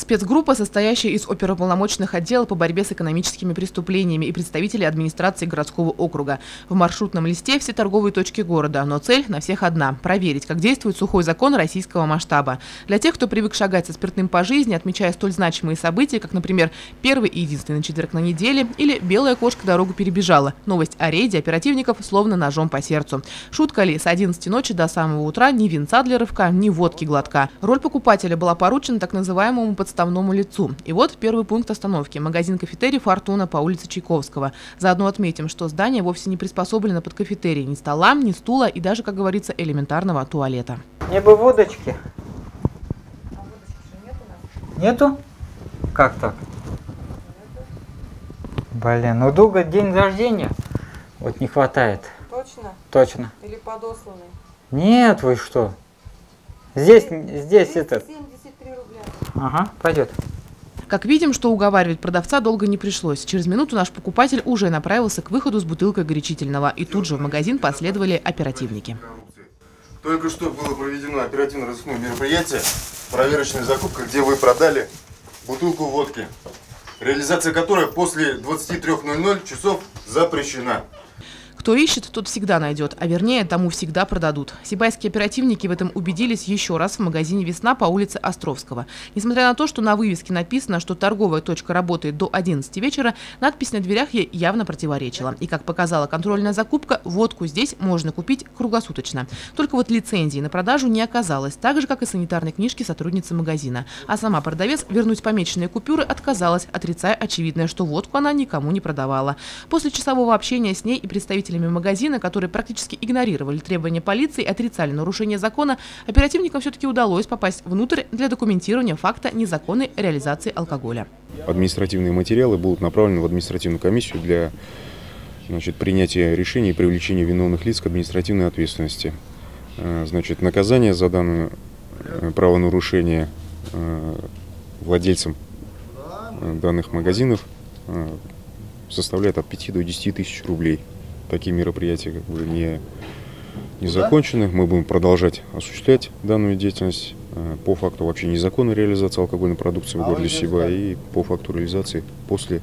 Спецгруппа, состоящая из оперуполномоченных отделов по борьбе с экономическими преступлениями и представителей администрации городского округа. В маршрутном листе все торговые точки города, но цель на всех одна – проверить, как действует сухой закон российского масштаба. Для тех, кто привык шагать со спиртным по жизни, отмечая столь значимые события, как, например, первый и единственный четверг на неделе или белая кошка дорогу перебежала. Новость о рейде оперативников словно ножом по сердцу. Шутка ли, с 11 ночи до самого утра ни винца для рывка, ни водки глотка. Роль покупателя была поручена так называемому подставному лицу. И вот первый пункт остановки – магазин-кафетерий «Фортуна» по улице Чайковского. Заодно отметим, что здание вовсе не приспособлено под кафетерий. Ни стола, ни стула и даже, как говорится, элементарного туалета. Мне бы водочки. А водочки же нет у нас? Нету? Как так? Блин, у друга день рождения. Вот не хватает. Точно? Точно. Или подосланный? Нет, вы что? Здесь этот. 73 рубля. Ага, пойдет. Как видим, что уговаривать продавца долго не пришлось. Через минуту наш покупатель уже направился к выходу с бутылкой горячительного. И тут же в магазин последовали оперативники. Только что было проведено оперативно-розыскное мероприятие, проверочная закупка, где вы продали бутылку водки, реализация которой после 23:00 часов запрещена. Кто ищет, тот всегда найдет, а вернее, тому всегда продадут. Сибайские оперативники в этом убедились еще раз в магазине «Весна» по улице Островского. Несмотря на то, что на вывеске написано, что торговая точка работает до 11 вечера, надпись на дверях ей явно противоречила. И, как показала контрольная закупка, водку здесь можно купить круглосуточно. Только вот лицензии на продажу не оказалось, так же, как и санитарной книжки сотрудницы магазина. А сама продавец вернуть помеченные купюры отказалась, отрицая очевидное, что водку она никому не продавала. После часового общения с ней и представителями магазина, которые практически игнорировали требования полиции и отрицали нарушение закона, оперативникам все-таки удалось попасть внутрь для документирования факта незаконной реализации алкоголя. Административные материалы будут направлены в административную комиссию для принятия решений и привлечения виновных лиц к административной ответственности. Наказание за данное правонарушение владельцам данных магазинов составляет от 5 до 10 тысяч рублей. Такие мероприятия не закончены. Мы будем продолжать осуществлять данную деятельность по факту вообще незаконной реализации алкогольной продукции в городе Сибай и по факту реализации после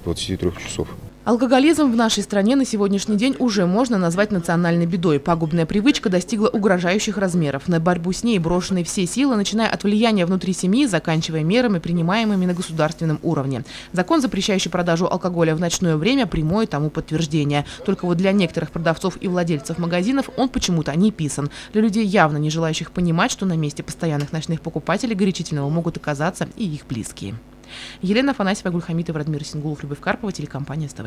23 часов. Алкоголизм в нашей стране на сегодняшний день уже можно назвать национальной бедой. Пагубная привычка достигла угрожающих размеров. На борьбу с ней брошены все силы, начиная от влияния внутри семьи, заканчивая мерами, принимаемыми на государственном уровне. Закон, запрещающий продажу алкоголя в ночное время, прямое тому подтверждение. Только вот для некоторых продавцов и владельцев магазинов он почему-то не писан. Для людей, явно не желающих понимать, что на месте постоянных ночных покупателей горячительного могут оказаться и их близкие. Елена Афанасьева, Гульхамитова, Радмир Сингулов, Любовь Карпова, телекомпания СТВ.